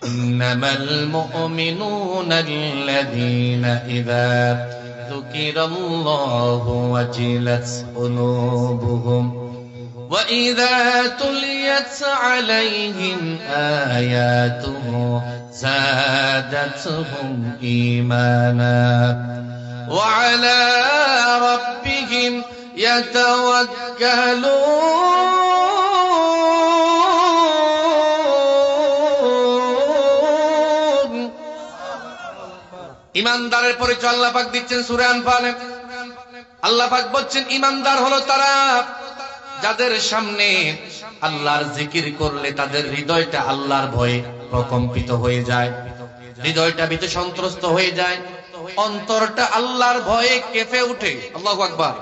ইন্নামাল মুমিনুনা আল্লাযীনা ইযা যুকিরাল্লাহু ওয়াজিলাত কুলুবুহুম ওয়া ইযা তুলিয়াত আলাইহিম আয়াতুহু زادتهم إيمانا وعلى ربهم يتوكلون ইমানদারের পরিচয় আল্লাহ পাক দিচ্ছেন সূরা আনফালে। আল্লাহ পাক বলছেন ইমানদার হলো তারা যাদের সামনে আল্লাহর জিকির করলে তাদের হৃদয়টা আল্লাহর ভয়ে প্রকম্পিত হয়ে যায়, হৃদয়টা ভীত সন্ত্রস্ত হয়ে যায়, অন্তরটা আল্লাহর ভয়ে কেঁপে ওঠে। আল্লাহু আকবার।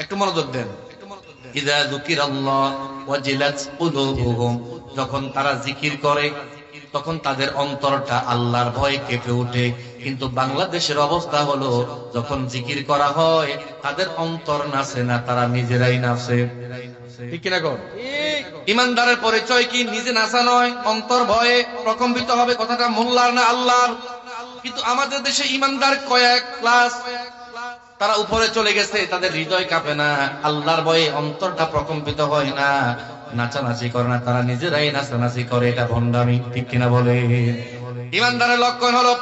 একটু মনোযোগ দেন। ইযা যুকিরাল্লাহ ওয়াজিলাত কুলুবুহুম, যখন তারা জিকির করে তখন তাদের অন্তরটা আল্লাহর ভয়ে কেঁপে ওঠে। কিন্তু বাংলাদেশের অবস্থা হলো যখন জিকির করা হয় তাদের অন্তর নাচে না, তারা নিজেরাই নাচে। ঠিক কিনা কর? ইমানদারের পরিচয় কি? নিজে নাচা নয়, অন্তর ভয়ে প্রকম্পিত হবে। কথাটা মোল্লার না আল্লাহর। কিন্তু আমাদের দেশে ইমানদার কয়েক ক্লাস, তারা উপরে চলে গেছে, তাদের হৃদয় কাঁপে না, আল্লাহর ভয়ে অন্তরটা প্রকম্পিত হয় না, নাচানাচি করে না, তারা নিজেরাই নাচানাচি করে। এটা ভণ্ডামি। ঠিক কিনা বলে? ইমানদারের লক্ষণ হলো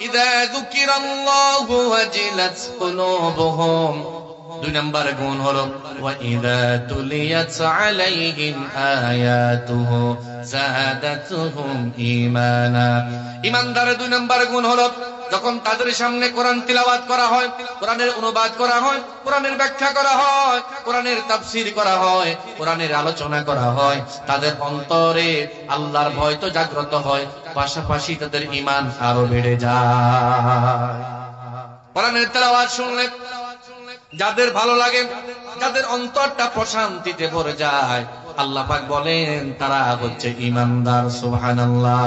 ইযা যুকিরাল্লাহু ওয়াজিলাত কুলুবুহুম। 2 নম্বর গুণ হলো ওয়া ইযা তুলিয়াত আলাইহিম আয়াতুহু যাদাতুহুম ঈমানা। ইমানদারের 2 নম্বর গুণ হলো যখন তাদের সামনে কোরআন তিলাওয়াত করা হয়, কোরআনের অনুবাদ করা হয়, কোরআনের ব্যাখ্যা করা হয়, কোরআনের তাফসীর করা হয়, কোরআনের আলোচনা করা হয়, তাদের অন্তরে আল্লাহর ভয় তো জাগ্রত হয়, পাশাপাশি তাদের ঈমান আরো বেড়ে যায়। কোরআনের তেলাওয়াত শুনলে যাদের ভালো লাগে, যাদের অন্তরটা প্রশান্তিতে ভরে যায়, আল্লাহ পাক বলেন তারা হচ্ছে ঈমানদার। সুবহানাল্লাহ।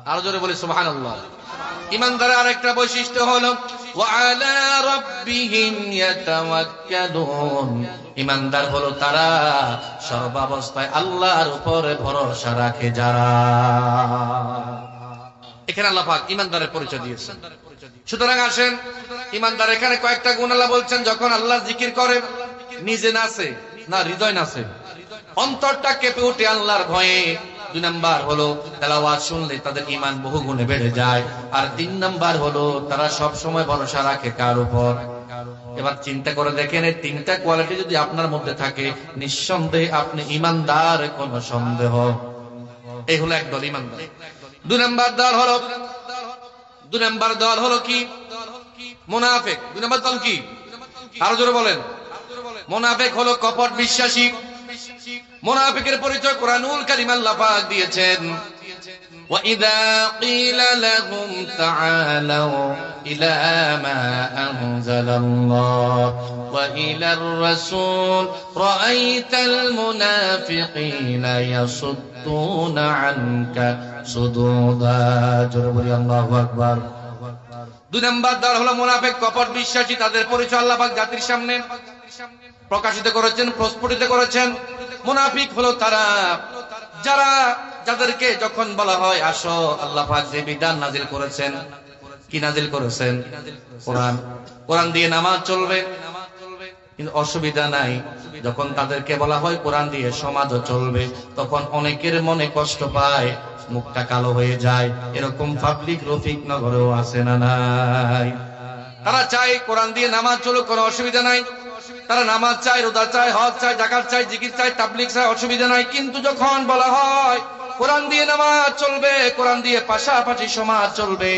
আরো জোরে বলি সুবহানাল্লাহ। ঈমানদারের আরেকটা বৈশিষ্ট্য হলো ওয়া আলা রাব্বিহিম ইয়াতাওয়াক্কালুন। ঈমানদার হলো তারা সর্বাবস্থায় আল্লাহর উপরে ভরসা রাখে যারা। এখানে আল্লাহ পাক ঈমানদারের পরিচয় দিয়েছেন। সুতরাং আসেন, ঈমানদার এখানে কয়েকটা গুণ আল্লাহ বলছেন। যখন আল্লাহ জিকির করে নিজে নাচে না, হৃদয় নাচে, অন্তরটা কেঁপে ওঠে আল্লাহর ভয়ে। 2 নাম্বার হলো তেলাওয়াত শুনলে তাদের ঈমান বহু গুণে বেড়ে যায়। আর 3 নাম্বার হলো তারা সব সময় ভরসা রাখে কার উপর? এবার চিন্তা করে দেখেন, এই 3টা কোয়ালিটি যদি আপনার মধ্যে থাকে, নিঃসন্দেহে আপনি ঈমানদার, কোনো সন্দেহ। এই হলো একদল ঈমানদার। 2 নাম্বার দল হলো কি? মুনাফিক। 2 নাম্বার দল কি? আরো জোরে বলেন। মুনাফিক হলো কপট বিশ্বাসী। মুনাফিকের পরিচয় কোরআনুল কারীম আল্লাহ পাক দিয়েছেন। ওয়া ইযা ক্বিলা লাহুম তাআলাউ ইলা মা আনজালাল্লাহ ওয়া ইলার রাসূল রাআইতাল মুনাফিকিনা ইয়াসুদ্দুনা আনকা সুদুদা। জোরে বলি আল্লাহু আকবার। 2 নাম্বার দল হলো মুনাফিক, কপট বিশ্বাসী। তাদের পরিচয় আল্লাহ পাক জাতির সামনে প্রকাশিত করেছেন, প্রস্ফুটিত করেছেন। মুনাফিক হলো তারা যাদেরকে যখন বলা হয় আসো, আল্লাহ পাক যে বিধান নাজিল করেছেন, কি নাজিল করেছেন? কোরআন দিয়ে নামাজ চলবে, কিন্তু অসুবিধা নাই। যখন তাদেরকে বলা হয় কোরআন দিয়ে সমাজও চলবে, তখন অনেকের মনে কষ্ট পায়, মুখটা কালো হয়ে যায়। এরকম পাবলিক রফিক নগরেও আছে না নাই? তারা চায় কোরআন দিয়ে নামাজ চলুক, কোনো অসুবিধা নাই। তারা নামাজ চায়, রোজা চায়, হজ চায়, যাকাত চায়, জিকির চায়, তাবলীগ চায়, অসুবিধা নাই। কিন্তু যখন বলা হয় কোরআন দিয়ে নামাজ চলবে, কোরআন দিয়ে পাশাপাশি সমাজ চলবে,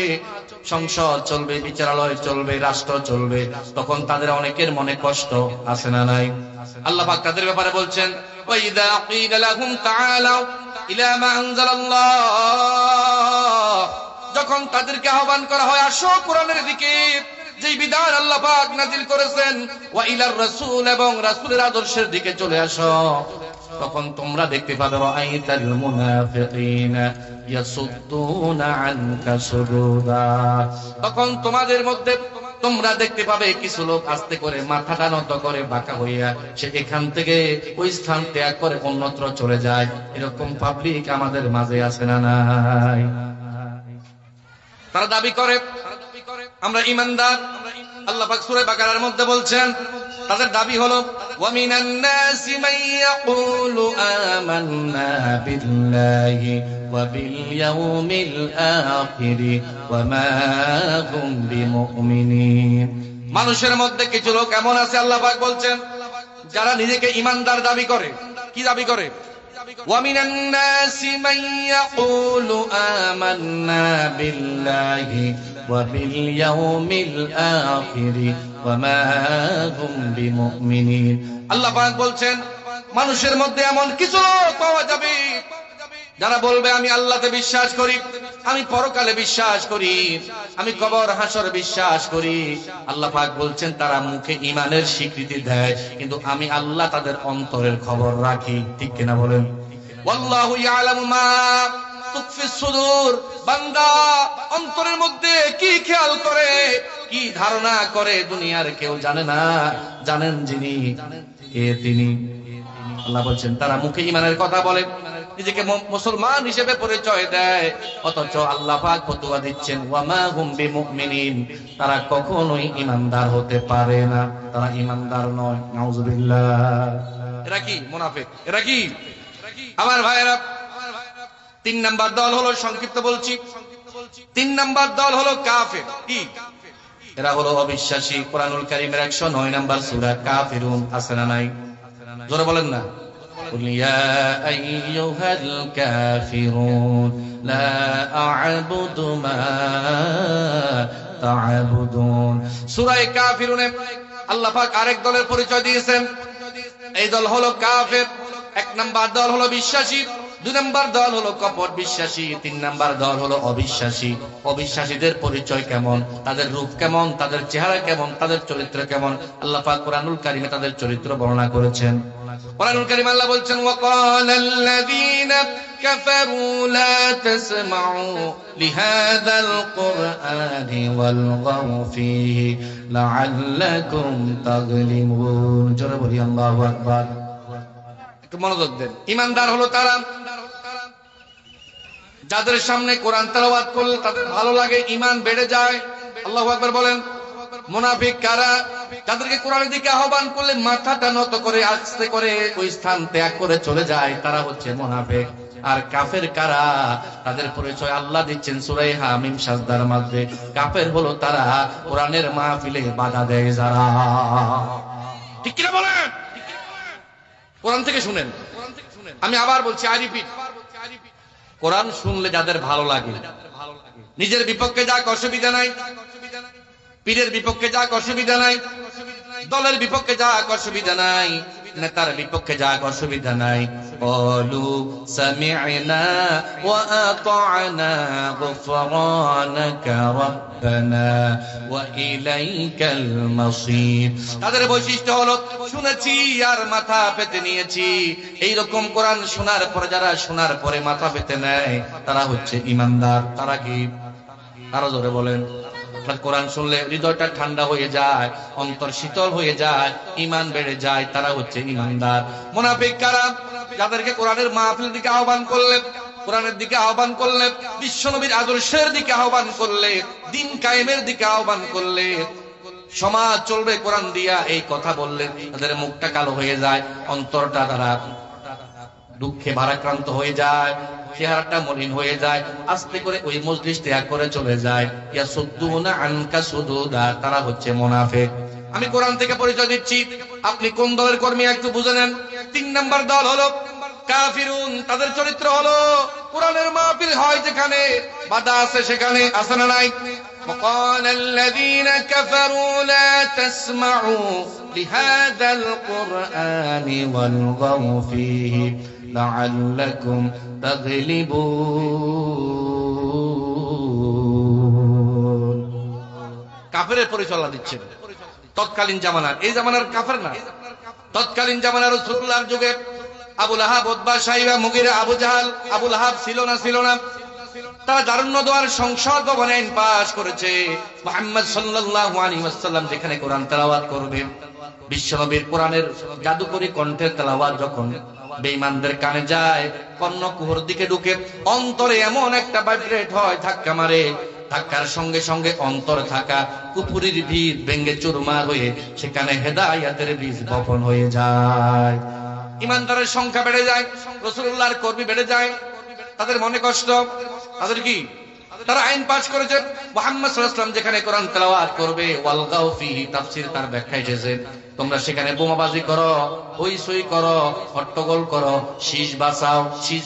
সংসদ চলবে, বিচারালয় চলবে, রাষ্ট্র চলবে, তখন তাদের অনেকের মনে কষ্ট আছে না নাই? আল্লাহ পাক তাদের ব্যাপারে বলছেন ওয়া ইযা ক্বিলা লাহুম তাআলাউ ইলা মা আনজালাল্লাহ। যখন তাদেরকে আহ্বান করা হয় আসো কোরআনের দিকে, যেই বিধান আল্লাহ পাক নাযিল করেছেন, ওয়া ইলার রাসূল, এবং রাসূলের আদর্শের দিকে চলে আসো, তখন তোমরা দেখতে পাবে রাআইতাল মুনাফিকিনা ইয়াসুদ্দুনা আনকা সুদুদা। তখন তোমাদের মধ্যে তোমরা দেখতে পাবে কিছু লোক আস্তে করে মাথাটা নত করে বাঁকা হইয়া সে এখান থেকে ওই স্থান ত্যাগ করে অন্যত্র চলে যায়। এরকম পাবলিক আমাদের মাঝে আছে না নাই? তারা দাবি করে আমরা ঈমানদার। আল্লাহ পাক সূরা বাকারার মধ্যে বলছেন তাদের দাবি হলো ওয়া মিনান নাসি মান ইয়াকুলু আমান্না বিল্লাহি ওয়া বিল ইয়াউমিল আখির ওয়া মা হুম বিমুমিনিন। মানুষের মধ্যে কিছু লোক এমন আছে আল্লাহ পাক বলছেন যারা নিজেকে ঈমানদার দাবি করে। কি দাবি করে? ওয়া মিনান নাসি মান ইয়াকুলু আমান্না বিল্লাহি ওয়া বিল ইয়াউমিল আখির ওয়া মা হুম বিমুমিনিন। আল্লাহ পাক বলছেন মানুষের মধ্যে এমন কিছু লোক পাওয়া যাবে যারা বলবে আমি আল্লাহতে বিশ্বাস করি, আমি পরকালে বিশ্বাস করি, আমি কবর হাসর বিশ্বাস করি। আল্লাহ পাক বলছেন তারা মুখে ঈমানের স্বীকৃতি দেয় কিন্তু আমি আল্লাহ তাদের অন্তরের খবর রাখি। ঠিক কিনা বলেন? ওয়াল্লাহু ইয়ালামু মা তুকফিস সুদূর। বান্দা অন্তরের মধ্যে কি খেয়াল করে, কি ধারণা করে দুনিয়ার কেউ জানে না, জানেন যিনি, কে তিনি। আল্লাহ বলছেন তারা মুখে ঈমানের কথা বলে, নিজেকে মুসলমান হিসেবে পরিচয় দেয়, অথচ আল্লাহ পাক ফতোয়া দিচ্ছেন ওয়া মা হুম বিমুমিনিন, তারা কখনোই ঈমানদার হতে পারে না, তারা ঈমানদার নয়। নাউজুবিল্লাহ। এরা কি? মুনাফিক। এরা কি? আমার ভাইয়েরা, 3 নাম্বার দল হলো, সংক্ষিপ্ত বলছি, 3 নাম্বার দল হলো কাফের। কি? এরা হলো অবিশ্বাসী। কোরআনুল কারীমের 109 নাম্বার সূরা কাফিরুন আছে না নাই? জোরে বলেন না। قل يا أيها الكافرون لا أعبد ما تعبدون। সূরা কাফিরুনে আল্লাহ পাক আরেক দলের পরিচয় দিয়েছেন। এই দল হলো কাফের। 1 নাম্বার দল হলো বিশ্বাসী, 2 নাম্বার দল হলো কপট বিশ্বাসী, 3 নাম্বার দল হলো অবিশ্বাসী। অবিশ্বাসীদের পরিচয় কেমন, তাদের রূপ কেমন, তাদের চেহারা কেমন, তাদের চরিত্র কেমন, আল্লাহ পাক কোরআনুল কারীমে তাদের চরিত্র বর্ণনা করেছেন। কোরআনুল কারীমে আল্লাহ বলছেন ওয়াকালাল্লাযীনা কাফারু লা তাসমাউ লিহাযাল কুরআনি ওয়ালগাউ ফীহি লাআল্লাকুম তাগলিবুন। জোরে বলি আল্লাহু আকবার। একটু মনোযোগ দেন। ঈমানদার হলো তারা যাদের সামনে কোরআন তেলাওয়াত করলে তাদের ভালো লাগে, ঈমান বেড়ে যায়। আল্লাহু আকবার বলেন। মুনাফিক কারা? যাদেরকে কোরআনের দিকে আহ্বান করলে মাথাটা নত করে আস্তে করে ওই স্থান ত্যাগ করে চলে যায়, তারা হচ্ছে মুনাফিক। আর কাফের কারা? তাদের পরিচয় আল্লাহ দিচ্ছেন সূরা হামিম সাজদার মধ্যে। কাফের হলো তারা কোরআনের মাহফিলে বাধা দেয় যারা। ঠিক কিনা বলেন? কোরআন থেকে শুনেন। আমি আবার বলছি, আই রিপিট, কোরআন শুনলে যাদের ভালো লাগে, নিজের বিপক্ষে যাক অসুবিধা নাই, পীরের বিপক্ষে যাক অসুবিধা নাই, দলের বিপক্ষে যাক অসুবিধা নাই, নেতার বিপক্ষে যাক অসুবিধা নাই। ক্বালু সামি'না ওয়া আতা'না গুফরানাকা রাব্বানা ওয়া ইলাইকাল মাসীর। তাদের বৈশিষ্ট্য হলো শুনেছি আর মাথা পেতে নিয়েছি। এইরকম কোরআন শোনার পরে যারা শোনার পরে মাথা পেতে নেয় তারা হচ্ছে ঈমানদার। তারা কি? আরো জোরে বলেন। কোরআন শুনলে হৃদয়টা ঠান্ডা হয়ে যায়, অন্তর শীতল হয়ে যায়, ঈমান বেড়ে যায়, তারা হচ্ছে ঈমানদার। মুনাফিক কারা? যাদেরকে কোরআনের মাহফিলের দিকে আহ্বান করলে, কোরআনের দিকে আহ্বান করলে, বিশ্বনবীর আদর্শের দিকে আহ্বান করলে, দিন কায়েমের দিকে আহ্বান করলে, সমাজ চলবে কোরআন দিয়া, এই কথা বললে তাদের মুখটা কালো হয়ে যায়, অন্তরটা তারা দুঃখে ভারাক্রান্ত হয়ে যায়, চেহারাটা মলিন হয়ে যায়, আস্তে করে ওই মজলিস ত্যাগ করে চলে যায়। ইয়াসুদ্দুনা আনকা সুদুদা। তারা হচ্ছে মুনাফিক। আমি কোরআন থেকে পরিচয় দিচ্ছি, আপনি কোন দলের কর্মী একটু বুঝে নেন। 3 নাম্বার দল হলো কাফিরুন। তাদের চরিত্র হলো কোরআনের মাহফিল হয় যেখানে বাধা আছে সেখানে আছে না নাই? ওয়াকালাল্লাযীনা কাফারু লা তাসমাউ লিহাযাল কুরআনি ওয়ালগাউ ফীহি লাআল্লাকুম তাগলিবুন। কাফেরের পরিচয় আল্লাহ দিচ্ছেন তৎকালীন জামানার। এই জামানার কাফের না, তৎকালীন জামানার রাসূলুল্লাহর যুগে আবু লাহাব, উতবা, শাইবা, মুগীরা, আবু জাহাল। আবু লাহাব ছিল না? ছিল না? তারা দারুন নদওয়ার সংসদ ভবনে আইন পাস করেছে মুহাম্মদ সাল্লাল্লাহু আলাইহি ওয়াসাল্লাম যেখানে কোরআন তেলাওয়াত করবে, বিশ্বনবীর কোরআনের জাদুকরী কণ্ঠের তেলাওয়াত যখন বেঈমানদের কানে যায়, কর্ণকুহর দিকে ঢুকে অন্তরে এমন একটা ভাইব্রেট হয়, ধাক্কা মারে, ধাক্কার সঙ্গে সঙ্গে অন্তর থাকা কুফুরির বীজ ভেঙে চুরমার হয়ে সেখানে হেদায়েতের বীজ বপন হয়ে যায়। ইমানদারের সংখ্যা বেড়ে যায়, রাসূলুল্লাহর কর্মী বেড়ে যায়, তাদের মনে কষ্ট, তাদের কি, তারা আইন পাস করেছে মুহাম্মদ সাল্লাল্লাহু আলাইহি ওয়াসাল্লাম যেখানে কোরআন তেলাওয়াত করবে, ওয়ালগাউ ফিহি তাফসীর তার ব্যাখ্যা এসেছে, তোমরা সেখানে বোমাবাজি করো, হইচই করো, হট্টগোল করো, শীষ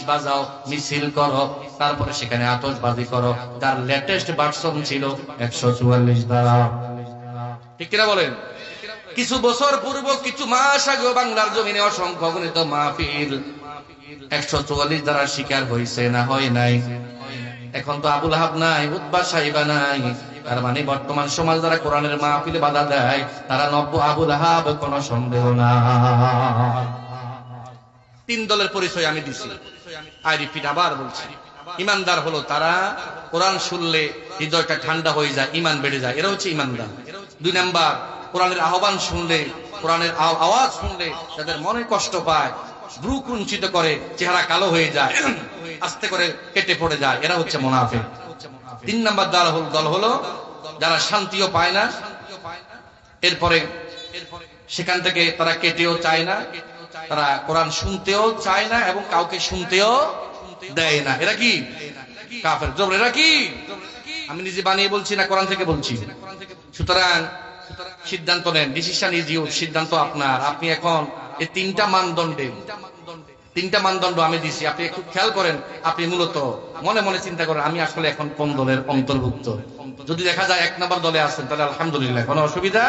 বাজাও, মিছিল করো, তারপরে সেখানে আতশবাজি করো। তার লেটেস্ট ভার্সন ছিল 144 দ্বারা। ঠিক কিনা বলেন? কিছু বছর পূর্ব, কিছু মাস আগে বাংলার জমিনে অসংখ্য অগণিত মাহফিল 144 দ্বারা শিকার হয়েছে না হয় নাই? এখন তো আবুল আহাব নাই, উতবা সাইবা নাই, তার মানে বর্তমান সমাজ যারা কোরআনের মাহফিলে বাধা দেয় তারা নব্য আবুল আহাব, কোনো সন্দেহ না। তিন দলের পরিচয় আমি দিছি, আই রিপিট, আবার বলছি। ইমানদার হলো তারা কোরআন শুনলে হৃদয়টা ঠান্ডা হয়ে যায়, ইমান বেড়ে যায়, এরা হচ্ছে ইমানদার। দুই নাম্বার, কোরআনের আহ্বান শুনলে, কোরআনের আওয়াজ শুনলে তাদের মনে কষ্ট পায়, ভ্রু কুঞ্চিত করে, চেহারা কালো হয়ে যায়, আস্তে করে কেটে পড়ে যায়, এরা হচ্ছে মুনাফিক। তিন নাম্বার দল হলো যারা শান্তিও পায় না, এরপরে সেখান থেকে তারা কেটেও চায় না, তারা কোরআন শুনতেও চায় না এবং কাউকে শুনতেও দেয় না। এরা কি? কাফের। জবর, এরা কি? আমি নিজে বানিয়ে বলছি না, কোরআন থেকে বলছি। সুতরাং সিদ্ধান্ত নেন, ডিসিশন ইজ ইউর, সিদ্ধান্ত আপনার। আপনি এখন এই তিনটা মানদণ্ড আমি দিছি, আপনি একটু খেয়াল করেন। আপনি মূলত মনে মনে চিন্তা করেন আমি আসলে এখন কোন দলের অন্তর্ভুক্ত। যদি দেখা যায় 1 নম্বর দলে আছেন তাহলে আলহামদুলিল্লাহ, কোনো অসুবিধা।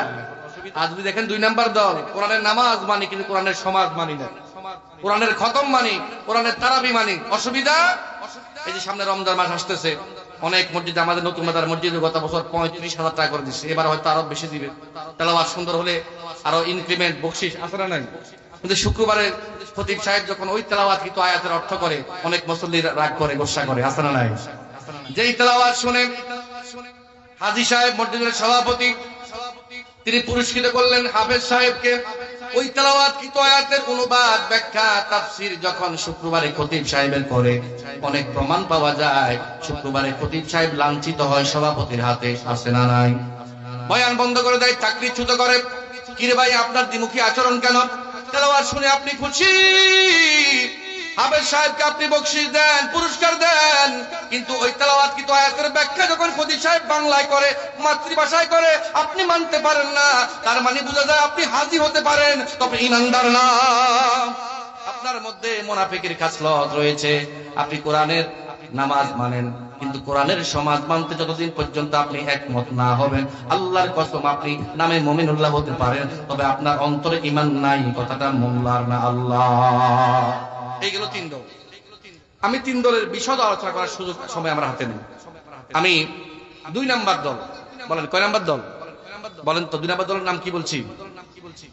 আর যদি দেখেন 2 নম্বর দল, কোরআনের নামাজ মানি কিন্তু কোরআনের সমাজ মানি না, কোরআনের খতম মানি, কোরআনের তারাবি মানি, অসুবিধা। এই যে সামনে রমজান মাস আসতেছে, অনেক মসজিদে, আমাদের নতুন মাদার মসজিদে গত বছর 35,000 টাকা করে দিচ্ছে, এবার হয়তো আরো বেশি দিবে। তেলাওয়াত সুন্দর হলে আরো ইনক্রিমেন্ট, বকশিশ আছে না নাই? কিন্তু শুক্রবারে খতিব সাহেব যখন ওই তেলাওয়াত কিন্তু আয়াতের অর্থ করে, অনেক মুসল্লি রাগ করে, গোসা করে, আছে না নাই? যেই তেলাওয়াত শুনে হাজী সাহেব, মসজিদের সভাপতি, তিনি পুরস্কৃত করলেন হাফেজ সাহেবকে। ওই তেলাওয়াত কিন্তু আয়াতের অনুবাদ, ব্যাখ্যা, তাফসীর যখন শুক্রবারে খতিব সাহেবের করে, অনেক প্রমাণ পাওয়া যায় শুক্রবারে খতিব সাহেব লাঞ্ছিত হয় সভাপতির হাতে, আছে না নাই? বয়ান বন্ধ করে দেয়, চাকরিচ্যুত করে। কিরে ভাই, আপনার দ্বিমুখী আচরণ কেন? তেলাওয়াত শুনে আপনি খুশি, হাফেজ সাহেবকে আপনি বকশিশ দেন, পুরস্কার দেন, কিন্তু ওই তেলাওয়াত কিন্তু আয়াতের ব্যাখ্যা যখন খতিব সাহেব বাংলায় করে, মাতৃভাষায় করে, আপনি মানতে পারেন না। তার মানে বোঝা যায় আপনি হাজী হতে পারেন, তবে ইমানদার না। আপনার মধ্যে মুনাফিকের খাসলত রয়েছে। আপনি কোরআনের নামাজ মানেন, কিন্তু কোরআনের সমাজ মানতে যতদিন পর্যন্ত আপনি একমত না হবেন, আল্লাহর কসম আপনি নামে মুমিনুল্লাহ হতে পারেন, তবে আপনার অন্তরে ঈমান নাই, কথাটা মোল্লার না আল্লাহ। এইগুলো 3 দল। আমি 3 দলের বিশদ আলোচনা করার সুযোগ সময় আমার হাতে নেই। আমি 2 নাম্বার দল, বলেন কয় নাম্বার দল? বলেন তো 2 নাম্বার দলের নাম কি বলছি?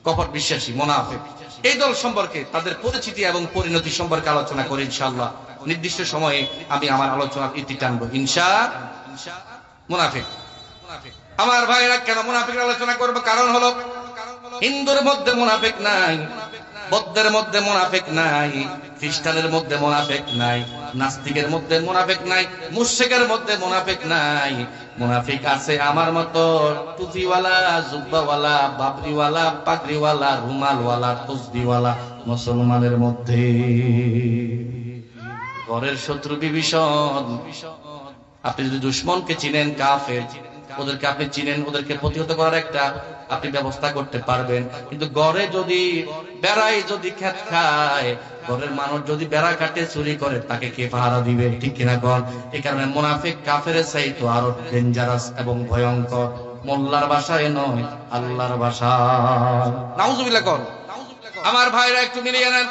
কপট বিশ্বাসী, মুনাফিক। এই দল সম্পর্কে, তাদের পরিচিতি এবং পরিণতি সম্পর্কে আলোচনা করি ইনশাআল্লাহ। নির্দিষ্ট সময়ে আমি আমার আলোচনার ইতি টানবো ইনশাআল্লাহ। মুনাফিক, আমার ভাইরা, কেন মুনাফিকের আলোচনা করব? কারণ হলো হিন্দুর মধ্যে মুনাফিক নাই, বৌদ্ধের মধ্যে মুনাফিক নাই, খ্রিস্টানের মধ্যে মুনাফিক নাই, নাস্তিকের মধ্যে মুনাফিক নাই, মুশরিকের মধ্যে মুনাফিক নাই। মুনাফিক আছে আমার মতো টুপিওয়ালা, জুব্বাওয়ালা, বাবরিওয়ালা, পাগড়িওয়ালা, রুমালওয়ালা, তসবিহওয়ালা মুসলমানের মধ্যে। ঘরের শত্রু বিভীষণ। আপনি যদি দুশমনকে চিনেন, কাফের, ওদেরকে আপনি চিনেন, ওদেরকে প্রতিহত করার একটা আপনি ব্যবস্থা করতে পারবেন। কিন্তু ঘরে যদি বেড়াই যদি খেত খায়, ঘরের মানুষ যদি বেড়া কাটে, চুরি করে, তাকে কে পাহারা দিবে? ঠিক কিনা কর? এই কারণে মুনাফিক কাফের চাইতো আরো ডেঞ্জারাস এবং ভয়ঙ্কর। মোল্লার ভাষায় নয়, আল্লাহর ভাষায়। নাউজুবিল্লাহ কর। আমার ভাইরা একটু মিলিয়ে নেন,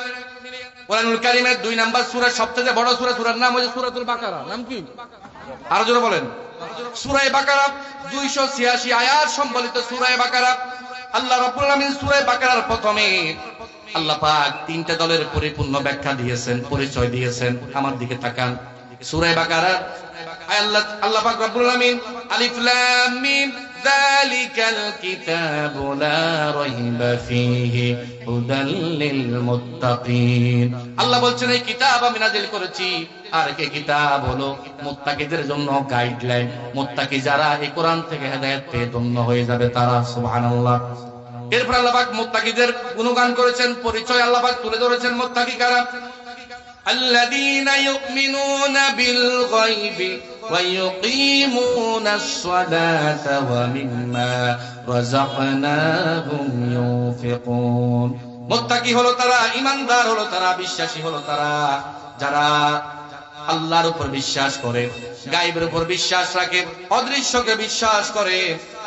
কোরআনুল কারীমের 2 নাম্বার সূরা, সবচেয়ে বড় সূরা, সূরার নাম হচ্ছে সূরাতুল বাকারা। নাম কি? আরো জোরে বলেন। সূরা বাকারা 286 আয়াত সম্বলিত সূরা বাকারা। আল্লাহ রাব্বুল আলামিন সূরা বাকারার প্রথমে আল্লাহ পাক 3টা দলের পরিপূর্ণ ব্যাখ্যা দিয়েছেন, পরিচয় দিয়েছেন। আমার দিকে তাকান। সূরা বাকারা আল্লাহ পাক রব্বুল আলামিন আলিফ লাম মিম যালিকাল কিতাবু লা রাইবা ফীহি হুদাল লিল মুত্তাকিন। আল্লাহ বলছেন এই কিতাব আমি নাযিল করেছি, আর কে কিতাব হলো মুত্তাকিদের জন্য গাইডলাইন। মুত্তাকি যারা এই কোরআন থেকে হেদায়েত পেয়ে ধন্য হয়ে যাবে তারা। সুবহানাল্লাহ। এরপর আল্লাহ পাক মুত্তাকিদের গুণগান করেছেন, পরিচয় আল্লাহ পাক তুলে ধরেছেন। মুত্তাকি কারা? আল্লাযীনা ইউমিনুনা বিল গায়বি ওয়া ইউকিমুনাস সালাতা ওয়া মিম্মা রাযাকনাহুম ইউনফিকুন। মুত্তাকি হলো তারা, ঈমানদার হলো তারা, বিশ্বাসী হলো তারা যারা আল্লাহর উপর বিশ্বাস করে, গায়বের উপর বিশ্বাস রাখে, অদৃশ্যকে বিশ্বাস করে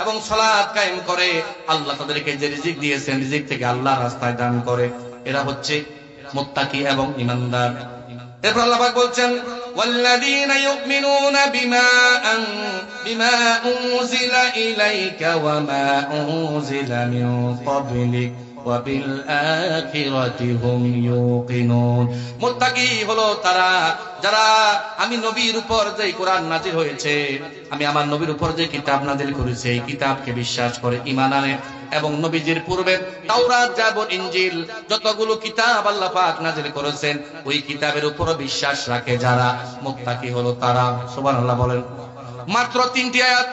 এবং সালাত কায়েম করে। আল্লাহ তাদেরকে যে রিজিক দিয়েছেন রিজিক থেকে আল্লাহর রাস্তায় দান করে। এরা হচ্ছে মুত্তাকি এবং ঈমানদার। এরপর আল্লাহ পাক বলছেন ওয়াল্লাযীনা ইউমিনুনা বিমা উনজিলা ইলাইকা ওয়া মা উনজিলা মিন ক্বাবলিক ওয়া বিল আখিরাতি হুম ইউকিনুন। মুত্তাকি হলো তারা যারা আমি নবীর উপর যে কোরআন নাযিল হয়েছে, আমি আমার নবীর উপর যে কিতাব নাযিল করেছি এই কিতাবকে বিশ্বাস করে ঈমান আনে এবং নবীজির পূর্বে তাওরাত, জাবুর, ইনজিল যতগুলো কিতাব আল্লাহ পাক নাযিল করেছেন ওই কিতাবের উপর বিশ্বাস রাখে যারা, মুত্তাকি হলো তারা। সুবহানাল্লাহ বলেন। মাত্র 3টি আয়াত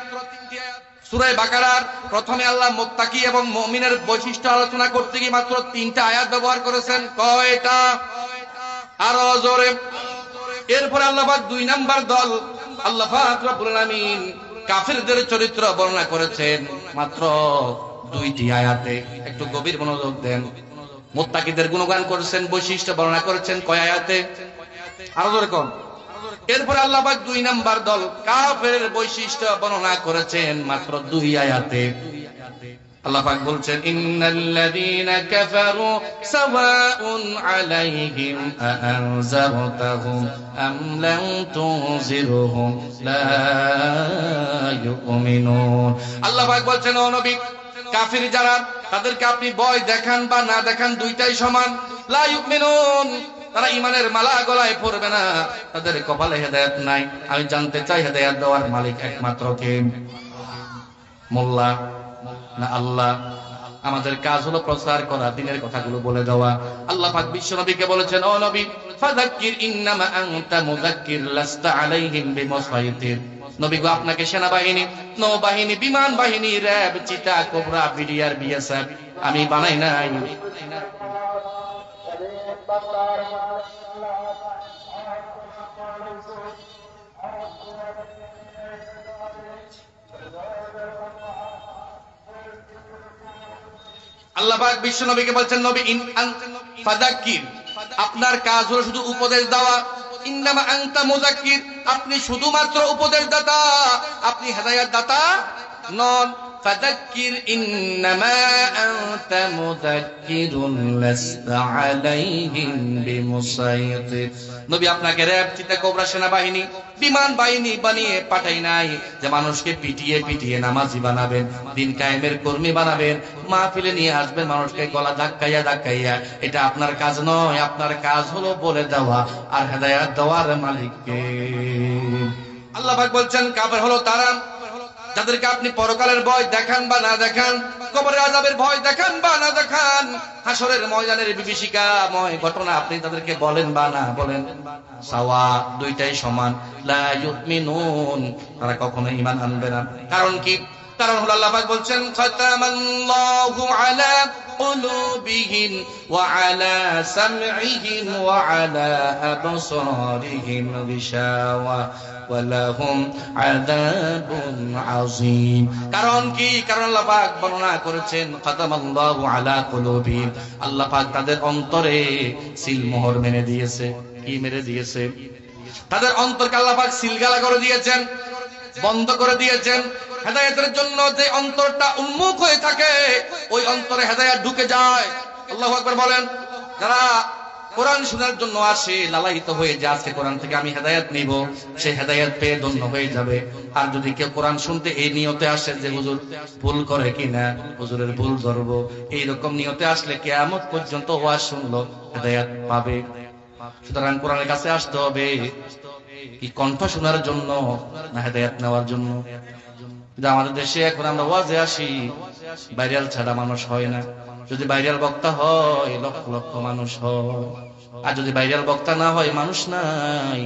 সূরা বাকারার প্রথমে আল্লাহ মুত্তাকি এবং মুমিনের বৈশিষ্ট্য আলোচনা করতে গিয়ে মাত্র 3টা আয়াত ব্যবহার করেছেন। কয়টা? আরো জোরে। এরপর আল্লাহ পাক 2 নাম্বার দল আল্লাহ পাক রব্বুল আলামিন কাফিরদের চরিত্র বর্ণনা করেছেন মাত্র 2টি আয়াতে। একটু গভীর মনোযোগ দেন। মুত্তাকিদের গুণগান করেছেন, বৈশিষ্ট্য বর্ণনা করেছেন কয় আয়াতে? আরো জোরে কোন। এরপর আল্লাহ পাক 2 নাম্বার দল কাফেরের বৈশিষ্ট্য বর্ণনা করেছেন মাত্র 2 আয়াতে। আল্লাহ পাক বলছেন ইন্নাল্লাযীনা কাফারু সাওয়াউন আলাইহিম আআনজারতাহুম আম লাম তুনজিরহুম লা ইউমিনুন। আল্লাহ পাক বলছেন ও নবী, কাফির যারা তাদেরকে আপনি ভয় দেখান বা না দেখান দুইটাই সমান। লা ইউমিনুন, তারা ঈমানের মালা গলায় পড়বে না, তাদের কপালে হেদায়েত নাই। আমি জানতে চাই হেদায়েত দেওয়ার মালিক একমাত্র কে? মোল্লা না আল্লাহ? আমাদের কাজ হলো প্রচার করা, দ্বীনের কথাগুলো বলে দেওয়া। আল্লাহ পাক বিশ্ব নবীকে বলেছেন ও নবী ফাযাক্কির ইন্নামা আনতা মুযাক্কির লাস্তা আলাইহিম বিমুসাইতির। নবী গো, আপনাকে সেনাবাহিনী, নৌবাহিনী, বিমান বাহিনী, র‍্যাব, চিতা, কোবরা, বিডিআর, বিএসএফ আমি বানাই নাই। আল্লাহ পাক বিশ্ব নবীকে বলছেন নবী ফাযাক্কির, আপনার কাজ হলো শুধু উপদেশ দেওয়া। ইন্নামা আনতা মুযাক্কির, আপনি শুধুমাত্র উপদেশদাতা, আপনি হেদায়েত দাতা নন। ফাযাক্কির ইন্নামা আনতা মুযাক্কিরুন লাস্তা আলাইহিম বিমুসাইতির। নবী আপনাকে র‍্যাব, চিতা, কোবরা, সেনাবাহিনী, বিমান বাহিনী বানিয়ে পাঠাই নাই যে মানুষকে পিটিয়ে পিটিয়ে নামাজি বানাবেন, দিন কায়েমের কর্মী বানাবেন, মাহফিলে নিয়ে আসবেন মানুষকে গলা ধাক্কাইয়া ধাক্কাইয়া। এটা আপনার কাজ নয়। আপনার কাজ হলো বলে দেওয়া আর হেদায়েত দেওয়ার মালিক কে? আল্লাহ পাক বলছেন কাফের হলো তারা যাদেরকে আপনি পরকালের ভয় দেখান বা না দেখান, কবরের আযাবের ভয় দেখান বা না দেখান, হাসরের ময়দানের বিভীষিকাময় ঘটনা আপনি তাদেরকে বলেন বা না বলেন, সাওয়া, দুইটাই সমান। লা ইউমিনুন, তারা কখনো ঈমান আনবে না। কারণ কি? কারণ হলো আল্লাহ পাক বলছেন খাতামাল্লাহু আলা কুলুবিহিম ওয়া আলা সামঈহিম ওয়া আলা আবসারিহিম গিশাওয়া ওয়া লাহুম আযাবুন আযীম। কারণ কি? কারণ আল্লাহ পাক বর্ণনা করেছেন খাতামাল্লাহু আলা কুলুবিহিম, আল্লাহ পাক তাদের অন্তরে সিলমোহর মেরে দিয়েছে। কি মেরে দিয়েছে? তাদের অন্তরকে আল্লাহ পাক সিলগালা করে দিয়েছেন, বন্ধ করে দিয়েছেন। হেদায়েতের জন্য যে অন্তরটা উন্মুখ হয়ে থাকে ওই অন্তরে হেদায়েত ঢুকে যায়। আল্লাহু আকবার বলেন। যারা কোরআন শোনার জন্য আসে লালায়িত হয়ে যে আজকে কোরআন থেকে আমি হেদায়েত নিব, সে হেদায়েত পেয়ে ধন্য হয়ে যাবে। আর যদি কেউ কোরআন শুনতে এই নিয়তে আসে যে হুজুর ভুল করে কিনা, হুজুরের ভুল ধরবো, এইরকম নিয়তে আসলে কিয়ামত পর্যন্ত ওয়াজ শুনলো হেদায়েত পাবে। সুতরাং কোরআনের কাছে আসতে হবে, কি কণ্ঠ শোনার জন্য না হেদায়েত নেওয়ার জন্য? আমাদের দেশে এখন আমরা ওয়াজে আসি, ভাইরাল ছাড়া মানুষ হয় না। যদি ভাইরাল বক্তা হয় লক্ষ লক্ষ মানুষ হয়, আর যদি ভাইরাল বক্তা না হয় মানুষ নাই।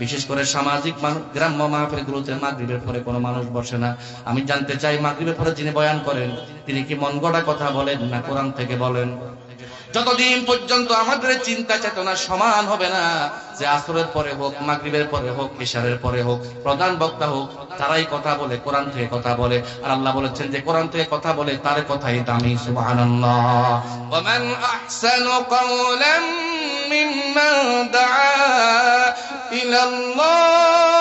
বিশেষ করে সামাজিক গ্রাম্য মাহফিলগুলোতে মাগরিবের পরে কোনো মানুষ বসে না। আমি জানতে চাই, মাগরিবের পরে যিনি বয়ান করেন তিনি কি মন গড়া কথা বলেন না কোরআন থেকে বলেন? যতদিন পর্যন্ত আমাদের চিন্তা চেতনা সমান হবে না, যে আসরের পরে হোক, মাগরিবের পরে হোক, ইশারের পরে হোক, প্রধান বক্তা হোক, তারাই কথা বলে, কোরআন থেকে কথা বলে। আর আল্লাহ বলেছেন যে কোরআন থেকে কথা বলে তার কথাই দামি। সুবহানাল্লাহ। ওয়া মান আহসানু কাওলাম মিম্মান দাআ ইলাল্লাহ।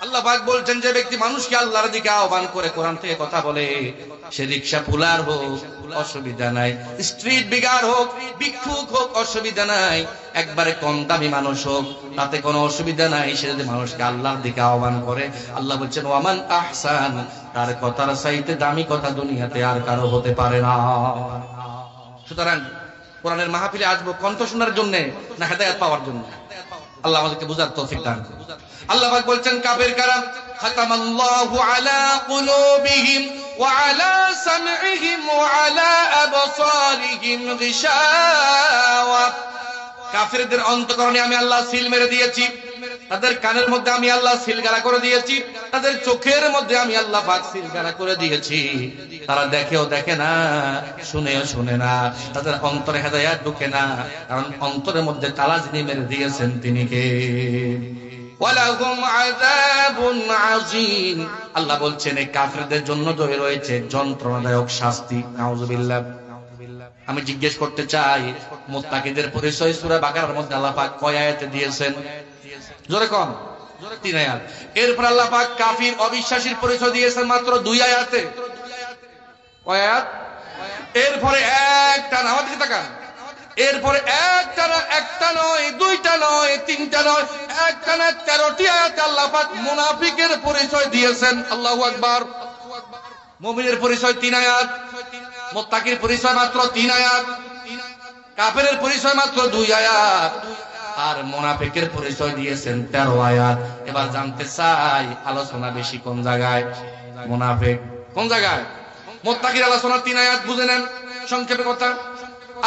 আল্লাহ পাক বলছেন যে ব্যক্তি মানুষকে আল্লাহর দিকে আহ্বান করে কোরআন থেকে কথা বলে, সে রিকশা পুলার হোক অসুবিধা নাই, স্ট্রিট বিগার হোক, ভিক্ষুক হোক অসুবিধা নাই, একবারে কম দামি মানুষ হোক তাতে কোনো অসুবিধা নাই, সে যদি মানুষকে আল্লাহর দিকে আহ্বান করে, আল্লাহ বলছেন ওয়ামান আহসান, তার কথার চাইতে দামি কথা দুনিয়াতে আর কারো হতে পারে না। সুতরাং কোরআনের মাহফিলে আসবো কণ্ঠ শোনার জন্য না হেদায়েত পাওয়ার জন্য? আল্লাহ আমাদেরকে বুঝার তৌফিক দান করুন। আল্লাহ পাক বলছেন কাফের কারা, খাতামাল্লাহু আলা কুলুবিহিম ওয়া আলা সামইহিম ওয়া আলা আবসারিহিম গিশাওয়া। কাফেরদের অন্তঃকরণে আমি আল্লাহ সিল মেরে দিয়েছি, তাদের কানের মধ্যে আমি আল্লাহ সিলগালা করে দিয়েছি, তাদের চোখের মধ্যে আমি আল্লাহ পাক সিলগালা করে দিয়েছি। তারা দেখেও দেখে না, শুনেও শুনে না, তাদের অন্তরে হেদায়েত ঢুকে না, কারণ অন্তরের মধ্যে তালা যিনি মেরে দিয়েছেন তিনি কে? ওয়ালাহুম আযাবুন আযীম। আল্লাহ বলছেন এই কাফেরদের জন্য রয়েছে যন্ত্রণাদায়ক শাস্তি। নাউযুবিল্লাহ। আমি জিজ্ঞেস করতে চাই, মুত্তাকিদের পরিচয় সূরা বাকারার মধ্যে আল্লাহ পাক কয় আয়াতে দিয়েছেন? জোরে কোন? 3 আয়াত। এরপর আল্লাহ পাক কাফির অবিশ্বাসীর পরিচয় দিয়েছেন মাত্র 2 আয়াতে। কয় আয়াত? এরপরে একটা না, আমাদের তাকান, এরপরে একটা নয়, 2টা নয়, 3টা নয়, একটা না 13টি আয়াতে আল্লাহ পাক মুনাফিকের পরিচয় দিয়েছেন। আল্লাহু আকবার। মুমিনের পরিচয় 3 আয়াত, মুত্তাকির পরিচয় মাত্র 3 আয়াত, কাফেরের পরিচয় মাত্র 2 আয়াত, আর মুনাফিকের পরিচয় দিয়েছেন 13 আয়াত। এবার জানতে চাই আলোচনা বেশি কোন জায়গায়? মুনাফিক কোন জায়গায়? মুত্তাকির আলোচনা 3 আয়াত, বুঝে নেন সংক্ষেপে কথা,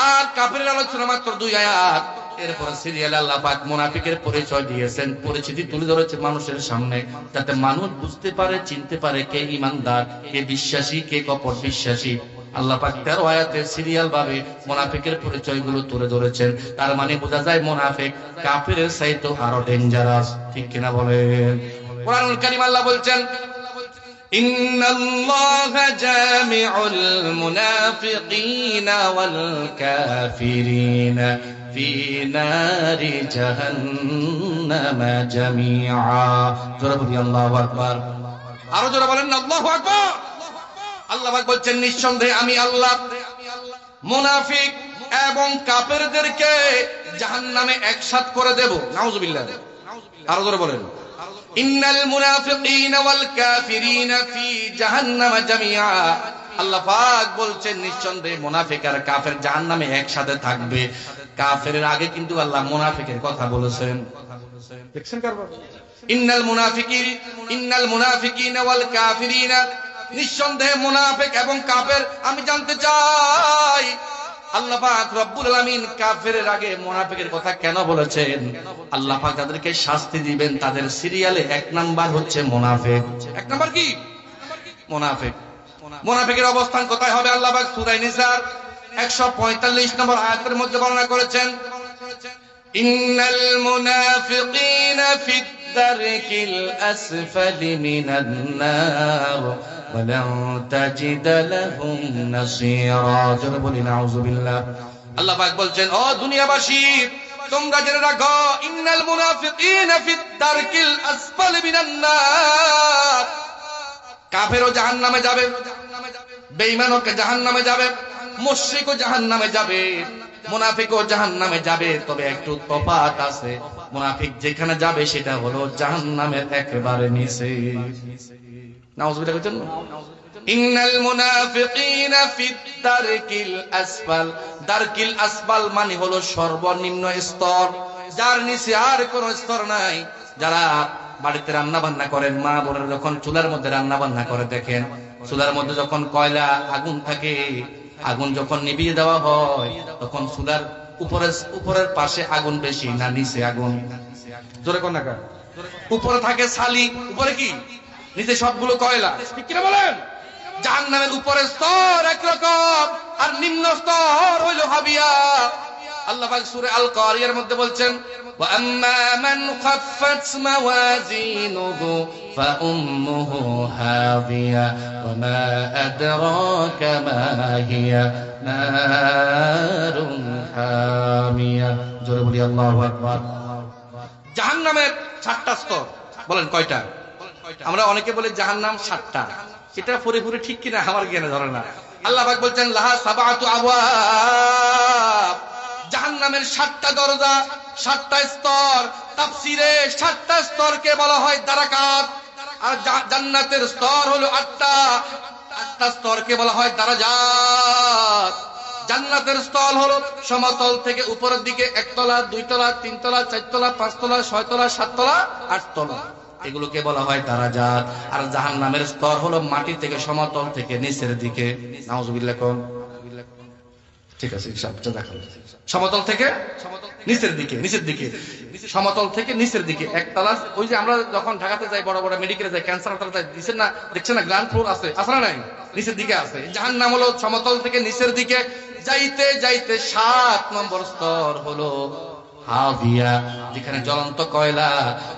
আর কাফেরের আলোচনা মাত্র 2 আয়াত। এরপরে সিরিয়ালে আল্লাহ পাক মুনাফিকের পরিচয় দিয়েছেন, পরিচিতি তুলে ধরেছে মানুষের সামনে, যাতে মানুষ বুঝতে পারে, চিনতে পারে কে ঈমানদার, কে বিশ্বাসী, কে কপট বিশ্বাসী। আল্লাহ পাক 13 আয়াতে সিরিয়াল ভাবে মুনাফিকের পরিচয়গুলো তুলে ধরেছেন। তার মানে বোঝা যায় মুনাফিক কাফেরের চাইতে আরো ডেঞ্জারাস। ঠিক কিনা বলেন? কোরআনুল কারীম আল্লাহ বলছেন ইন্নাল্লাহা জামিউল মুনাফিকিনা ওয়াল কাফিরিনা ফি নারি জাহান্নামা জামিআ। জোরে বলি আল্লাহু আকবার। আরো জোরে বলেন আল্লাহু আকবার। আল্লাহ পাক বলছেন নিঃসন্দেহে আমি আল্লাহ মুনাফিক এবং কাফেরদেরকে জাহান্নামে একসাথ করে দেব। নাউযুবিল্লাহ। আরো জোরে বলেন ইন্নাল মুনাফিকিনা ওয়াল কাফিরিনা ফি জাহান্নামা জামিআ। আল্লাহ পাক বলছেন নিঃসন্দেহে মুনাফিক আর কাফের জাহান্নামে একসাথে থাকবে। কাফেরের আগে কিন্তু আল্লাহ মুনাফিকের কথা বলেছেন। দেখছেন কারবার? ইন্নাল মুনাফিকিনা ওয়াল কাফিরিনা, নিঃসন্দেহে মুনাফিক এবং কাফের। আমি জানতে চাই আল্লাহ পাক রব্বুল আলামিন কাফেরের আগে মুনাফিকের কথা কেন বলেছেন? আল্লাহ পাক তাদেরকে শাস্তি দিবেন, তাদের সিরিয়ালে 1 নাম্বার হচ্ছে মুনাফিক। 1 নাম্বার কি? মুনাফিক। মুনাফিকের অবস্থান কোথায় হবে? আল্লাহ পাক সূরা নিসার 145 নম্বর আয়াতের মধ্যে বর্ণনা করেছেন ইন্নাল মুনাফিকিনা ফিদ দারকিল আসফালি মিনান নার ওয়ালান তাজিদা লাহুম নাসীরা। জোরে বলি নাউযুবিল্লাহ। আল্লাহ পাক বলছেন ও দুনিয়াবাসী তোমরা জেনে রাখো ইন্নাল মুনাফিকিনা ফিদ দারকিল আসফালি মিনান নার। কাফেরও জাহান্নামে যাবে, বেঈমানও জাহান্নামে যাবে, মুশরিকও জাহান্নামে যাবে, মুনাফিকও জাহান্নামে যাবে। তবে একটু তফাৎ আছে, মুনাফিক যেখানে যাবে সেটা হলো জাহান্নামের একেবারে নিচে। নাউযুবিল্লাহ। ইন্নাল মুনাফিকিনা ফিদ দারকিল আসফাল। দারকিল আসফাল মানে হলো সর্বনিম্ন স্তর, যার নিচে আর কোন স্তর নাই। যারা বাড়িতে রান্না বান্না করেন, মা বোনেরা যখন চুলার মধ্যে রান্না বান্না করে, দেখেন চুলার মধ্যে যখন কয়লা আগুন থাকে, আগুন যখন নিভিয়ে দেওয়া হয় তখন চুলার উপরের পাশে আগুন বেশি না নিচে আগুন? জোরে কোন না, উপরে থাকে ছালি, উপরে কি? নিচে সবগুলো কয়লা। ঠিক কিনা বলেন? জাহান্নামের উপরের স্তর একরকম আর নিম্ন স্তর হইল হাবিয়া। আল্লাহ পাক সূরা আল কারিয়ার মধ্যে বলছেন, ওয়া আম্মা মান খাফফাত মাওয়াজিনুহু ফাউম্মুহু হাবিয়া ওয়া মা আদরাকা মা হিয়া নারুন হামিয়া। জোরে বলি আল্লাহু আকবার। জাহান্নামের 7টা স্তর। বলেন কয়টা? আমরা অনেকে বলে জাহান্নাম 7টা, এটা পুরোপুরি ঠিক কিনা আমার জ্ঞানে ধরে না। আল্লাহ পাক বলছেন লাহা সাবআতু আবওয়াব, জাহান্নামের 7টা দরজা, 7টা স্তর। তাফসীরে 7টা স্তরকে বলা হয় দারাকাত, আর জান্নাতের স্তর হলো 8টা। 8টা স্তরকে বলা হয় দারাজাত। জান্নাতের স্তর হলো সমতল থেকে উপরের দিকে 1 তলা, 2 তলা, 3 তলা, 4 তলা, 5 তলা, 6 তলা, 7 তলা, 8 তলা, এগুলোকে বলা হয় দারাজাত। আর জাহান্নামের স্তর হলো মাটি থেকে সমতল থেকে নিচের দিকে। নাউজুবিল্লাহ কোন? ঠিক আছে, সবটা দেখো। সমতল থেকে নিচের দিকে, নিচের দিকে, সমতল থেকে নিচের দিকে 1 তলা। ওই যে আমরা যখন ঢাকাতে যাই, বড় বড় মেডিকেলে যাই, ক্যান্সার হাসপাতালে যাই, দিছেন না, দেখছেন না গ্রাউন্ড ফ্লোর আছে, আছে না নাই? নিচের দিকে আছে। জাহান্নাম হলো সমতল থেকে নিচের দিকে যাইতে যাইতে 7 নম্বর স্তর হলো হাবিয়া, যেখানে জ্বলন্ত কয়লা।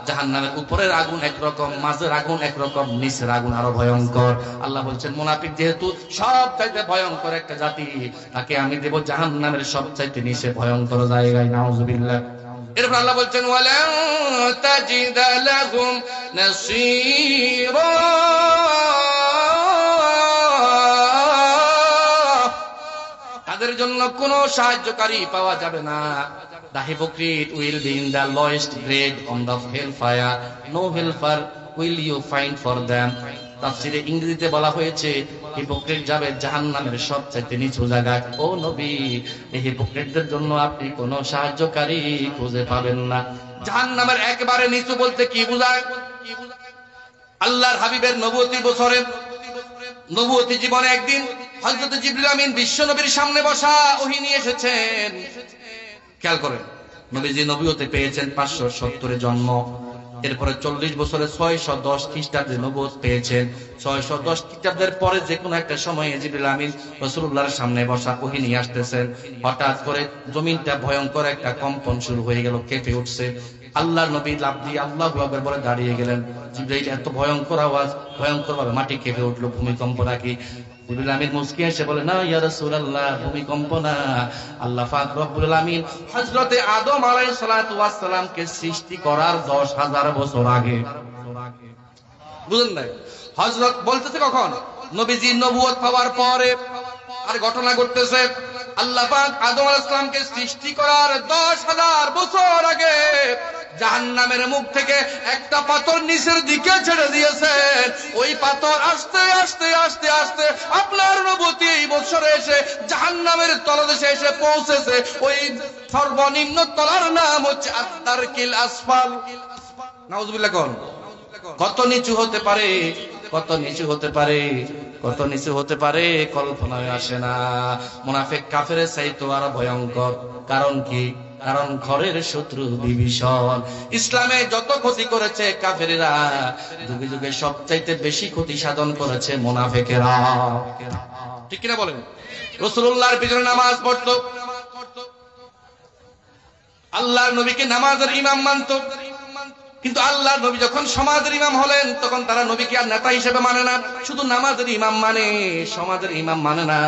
জাহান্নামের উপরের আগুন একরকম, মাঝের আগুন একরকম, নিচের আগুন আরো ভয়ঙ্কর। আল্লাহ বলছেন মুনাফিক যেহেতু সবচাইতে ভয়ঙ্কর একটা জাতি, তাকে আমি দেব জাহান্নামের সবচাইতে নিচে ভয়ঙ্কর জায়গায়। নাউজুবিল্লাহ। এরপর আল্লাহ বলছেন ওয়ালান তাজিদা লাহুম নাসীরা, তাদের জন্য কোনো সাহায্যকারী পাওয়া যাবে না। The hypocrite will be in the lowest grade on the hellfire. No helper will you find for them. তাফসীরে ইংরেজিতে বলা হয়েছে হিপোক্রিট যাবে জাহান্নামের সবচেয়ে নিচু জায়গায়। ও নবী, এই হিপোক্রিটদের জন্য আপনি কোনো সাহায্যকারী খুঁজে পাবেন না। জাহান্নামের একেবারে নিচু বলতে কি বোঝায়? আল্লাহর হাবিবের নবুয়তি বছরে, নবুয়তি জীবনে একদিন হযরত জিবরিল আমিন বিশ্ব নবীর সামনে বসা ওহী নিয়ে এসেছেন। খেয়াল করেন, নবীজি নবুয়তে পেয়েছেন 570 জন্ম, এরপরে 40 বছরে 610 খ্রিস্টাব্দে নবুয়ত পেয়েছেন। 610 খ্রিস্টাব্দের পরে যে কোনো একটা সময়ে জিবরিল আমিন রাসূলুল্লাহর সামনে বসা ওহী নিয়ে আসতেছেন। হঠাৎ করে জমিনটা ভয়ঙ্কর একটা কম্পন শুরু হয়ে গেল, কেঁপে উঠছে। আল্লাহর নবী লাফ দিয়ে আল্লাহু আকবার বলে দাঁড়িয়ে গেলেন। জিবরাইল এত ভয়ঙ্কর আওয়াজ, ভয়ঙ্কর ভাবে মাটি কেঁপে উঠলো, ভূমিকম্প নাকি? জিবরিল আমিন মুস্কি এসে বলে না ইয়া রাসূলুল্লাহ, ভূমিকম্প না, আল্লাহ পাক রব্বুল আমিন হযরতে আদম আলাইহিস সালাতু ওয়াস সালামকে সৃষ্টি করার 10,000 বছর আগে। বুঝেন না? হযরত বলতেছে কখন? নবীজি নবুয়ত পাওয়ার পরে। আর ঘটনা ঘটতেছে আল্লাহ পাক আদম আলাইহিস সালামকে সৃষ্টি করার 10,000 বছর আগে জাহান্নামের মুখ থেকে একটা পাথর নিচের দিকে ছেড়ে দিয়েছেন। ওই পাথর আস্তে আস্তে আস্তে আস্তে আপনার নবুয়তি এই বছরে এসে জাহান্নামের তলদেশে এসে পৌঁছেছে। ওই সর্বনিম্ন তলার নাম হচ্ছে আদ-দারকিল আসফাল। নাউজুবিল্লাহ কোন? কত নিচু হতে পারে, কত নিচু হতে পারে, কত নিচু হতে পারে কল্পনায় আসে না। মুনাফিক কাফেরের চাইতে আরো ভয়ঙ্কর। কারণ কি? কারণ ঘরের শত্রু বিভীষণ। ইসলামে যত ক্ষতি করেছে কাফেরেরা, যুগে যুগে সবচাইতে বেশি ক্ষতি সাধন করেছে মুনাফিকেরা। ঠিক কিনা বলেন? রাসূলুল্লাহর পিছনে নামাজ পড়তো, আল্লাহর নবীকে নামাজের ইমাম মানতো, কিন্তু আল্লাহর নবী যখন সমাজের ইমাম হলেন তখন তারা নবীকে আর নেতা হিসেবে মানে না, শুধু নামাজের ইমাম মানে, সমাজের ইমাম মানে না।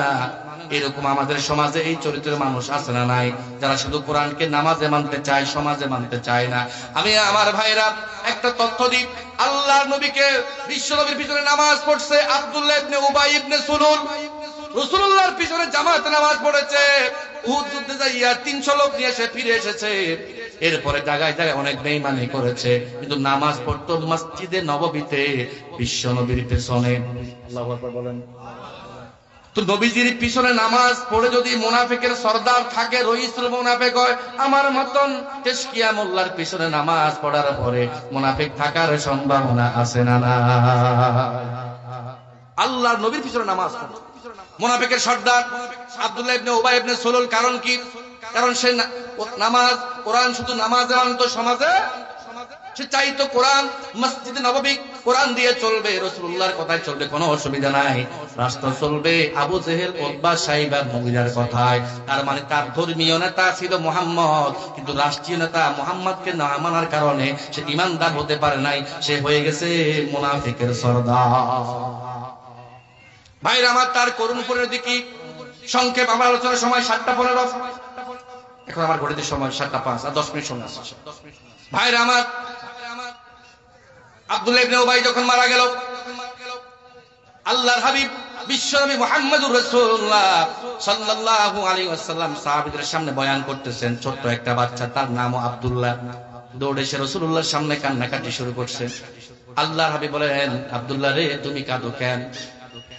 এরকম আমাদের সমাজে এই চরিত্রের মানুষ আছে না নাই? যারা শুধু কোরআনকে নামাজে মানতে চায়, সমাজে মানতে চায় না। আমি আমার ভাইরা একটা তথ্য দিই, আল্লাহর নবীকে বিশ্ব নবীর পিছনে নামাজ পড়ছে আব্দুল্লাহ ইবনে উবাই ইবনে সুলুল। রাসূলুল্লাহর পিছনে জামাতে নামাজ পড়েছে। উহুদ যুদ্ধে যাইয়া 300 লোক নিয়ে এসে ফিরে এসেছে। এরপরে জায়গায় জায়গায় অনেক বেঈমানি করেছে, কিন্তু নামাজ পড়তো মসজিদে নববীতে বিশ্ব নবীর পেছনে। আল্লাহু আকবার বলেন। তো নবীজির পিছনে নামাজ পড়ে যদি মুনাফিকের সর্দার থাকে, রইসুল মুনাফিক হয়, আমার মতন তেশকিয়া মোল্লার পিছনে নামাজ পড়ার পরে মুনাফিক থাকার সম্ভাবনা আছে না? না, আল্লাহর নবীর পিছনে নামাজ পড়ে মুনাফিকের সর্দার আব্দুল্লাহ ইবনে উবাই ইবনে সুলুল। কারণ কি? কারণ সে নামাজ কোরআন শুধু নামাজ আনত সমাজে, সে চাইতো কোরআন মসজিদে নববী কোরআন দিয়ে চলবে, রাসূলুল্লাহর কথায় চলবে, কোনো অসুবিধা নাই। রাষ্ট্র চলবে আবু জেহেল, উতবা, সাইবা, মুগিরার কথায়। তার মানে তার ধর্মীয় নেতা ছিল মুহাম্মদ, কিন্তু রাষ্ট্রীয় নেতা মুহাম্মদকে না মানার কারণে সে ঈমানদার হতে পারে নাই, সে হয়ে গেছে মুনাফিকের সর্দার। ভাইরা আমার, তার করুণ পরিণতি সংক্ষেপ আমার আলোচনার সময় 7:15, এখন আমার ঘড়িতে সময় 7:05 আর 10 মিনিট সময় আছে। ভাইরা আমার, আব্দুল্লাহ ইবনে উবাই যখন মারা গেল, আল্লাহর হাবিব বিশ্বনবী মুহাম্মদুর রাসূলুল্লাহ সাল্লাল্লাহু আলাইহি ওয়াসাল্লাম সাহাবীদের সামনে বয়ান করতেছেন। ছোট্ট একটা বাচ্চা, তার নামও আব্দুল্লাহ, দৌড়ে এসে রাসূলুল্লাহর সামনে কান্নাকাটি শুরু করছে। আল্লাহর হাবিব বলেন, আব্দুল্লাহ রে, তুমি কাঁদো কেন?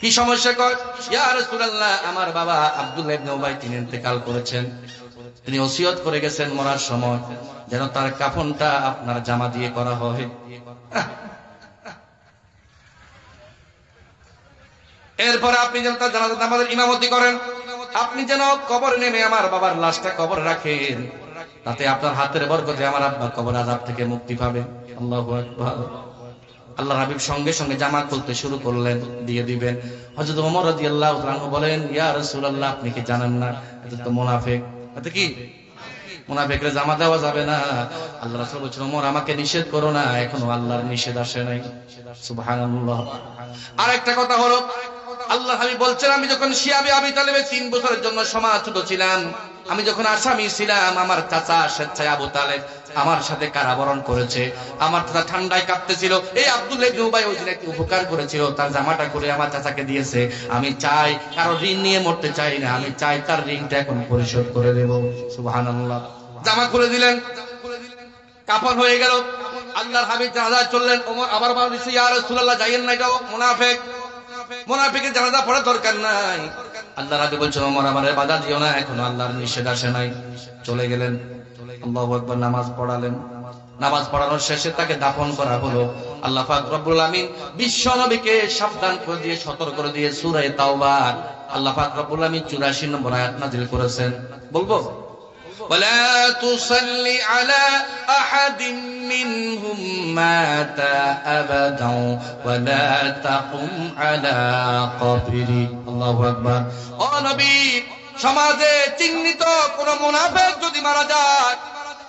কি সমস্যা? কয়, ইয়া রাসূলুল্লাহ, আমার বাবা আব্দুল্লাহ ইবনে উবাই তিনি ইন্তেকাল করেছেন। তিনি ওসিয়ত করে গেছেন মরার সময় যেন তার কাফনটা আপনার জামা দিয়ে করা হয়। এরপরে আপনি যেন তার জানাজা নামাজের ইমামতি করেন, আপনি যেন কবরে নেমে আমার বাবার লাশটা কবরে রাখেন, তাতে আপনার হাতের বরকতে আমার আব্বা কবর আযাব থেকে মুক্তি পাবে। আল্লাহু আকবার। আল্লাহর হাবিব সঙ্গে সঙ্গে জামা খুলতে শুরু করলেন, দিয়ে দিবেন। হযরত ওমর রাদিয়াল্লাহু তাআলা বলেন, ইয়া রাসূলুল্লাহ, আপনি কি জানেন না এটা তো মুনাফিক? এটা কি? মুনাফিকরে জামা দেওয়া যাবে না। আল্লাহ রাসূল বলেন, ওমর আমাকে নিষেধ করো না, এখনো আল্লাহর নিষেধ আসে নাই। সুবহানাল্লাহ। আরেকটা কথা হলো, আল্লাহর হাবিব বলছেন, আমি যখন শিয়াবে আবি তালেবে 3 বছরের জন্য সমাচ্যুত ছিলাম, আমি যখন আসামি ছিলাম, আমার চাচা স্বেচ্ছায় আবু তালেব আমার সাথে কারাবরণ করেছে। আমার চাচা ঠান্ডায় কাঁপতেছিল, এই আব্দুল্লাহ ইবনে উবাই ওই দিন একটু উপকার করেছিল, তার জামাটা করে আমার চাচাকে দিয়েছে। আমি চাই, কারো ঋণ নিয়ে মরতে চাই না, আমি চাই তার ঋণটা এখন পরিশোধ করে দেব। সুবহানাল্লাহ। জামা খুলে দিলেন, কাফন হয়ে গেল। আল্লাহর হাবিব জানাজা চললেন। ওমর আবার বলছে, ইয়া রাসূলুল্লাহ, যাইয়েন না, এটাও মুনাফিক, মুনাফিকের জানাজা পড়ার দরকার নাই। আল্লাহর হাবিব বলছেন, ওমর আমারে বাধা দিও না, এখনো আল্লাহর নিষেধ আসে নাই। চলে গেলেন। আল্লাহু আকবার। নামাজ পড়ালেন। নামাজ পড়ানোর শেষে তাকে দাফন করা হলো। আল্লাহ পাক রব্বুল আমিন বিশ্ব নবীকে সাবধান করে দিয়ে, সতর্ক করে দিয়ে সূরা তাওবা আল্লাহ পাক রব্বুল আমিন 84 নম্বর আয়াত নাযিল করেছেন। বলবো, ولا تصل على أحد منهم مات أبدا ولا تقم على قبره। الله أكبر। ও নবী, সমাজে চিহ্নিত কোন মুনাফিক যদি মারা যায়,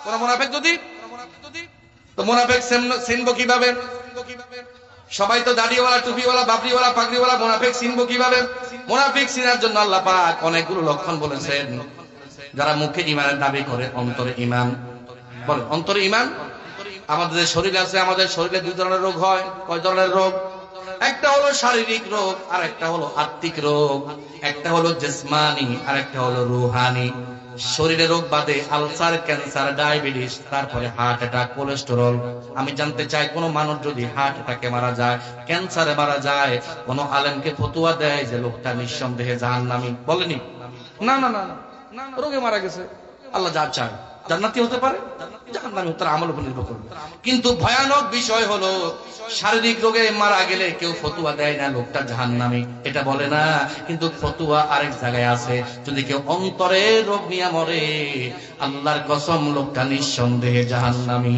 কোন মুনাফিক যদি, তো মুনাফিক চিনব কিভাবে? সবাই তো দাড়িওয়ালা, টুপিওয়ালা, বাবরিওয়ালা, পাগড়িওয়ালা, মুনাফিক চিনব কিভাবে? মুনাফিক চিনার জন্য আল্লাহ পাক অনেকগুলো লক্ষণ বলেছেন। যারা মুখে ঈমানের দাবি করে, অন্তরে ঈমান বলে। অন্তরে ঈমান। আমাদের শরীরে আছে, আমাদের শরীরে 2 ধরনের রোগ হয়। কয় ধরনের রোগ? একটা হলো শারীরিক রোগ, আর একটা হলো আত্মিক রোগ। একটা হলো জিসমানি, আর একটা হলো রূহানি। শরীরের রোগ বাদে আলসার, ক্যান্সার, ডায়াবেটিস, তারপরে হার্ট অ্যাটাক, কোলেস্টেরল। আমি জানতে চাই, কোন মানুষ যদি হার্ট অ্যাটাকে মারা যায়, ক্যান্সারে মারা যায়, কোন আলেমকে ফতোয়া দেয় যে লোকটা নিঃসন্দেহে জাহান্নামী? বলেনি? না না না, রোগে মারা গেছে, আল্লাহ যা চায় জান্নাতি হতে পারে, জাহান্নামী তার আমল উপর নির্ভর করবে। কিন্তু ভয়ানক বিষয় হলো, শারীরিক রোগে মারা গেলে কেউ ফতোয়া দেয় না লোকটা জাহান্নামী, এটা বলে না। কিন্তু ফতোয়া আরেক জায়গায় আছে, যদি কেউ অন্তরের রোগ নিয়ে মরে, আল্লাহর কসম লোকটা নিঃসন্দেহে জাহান্নামী।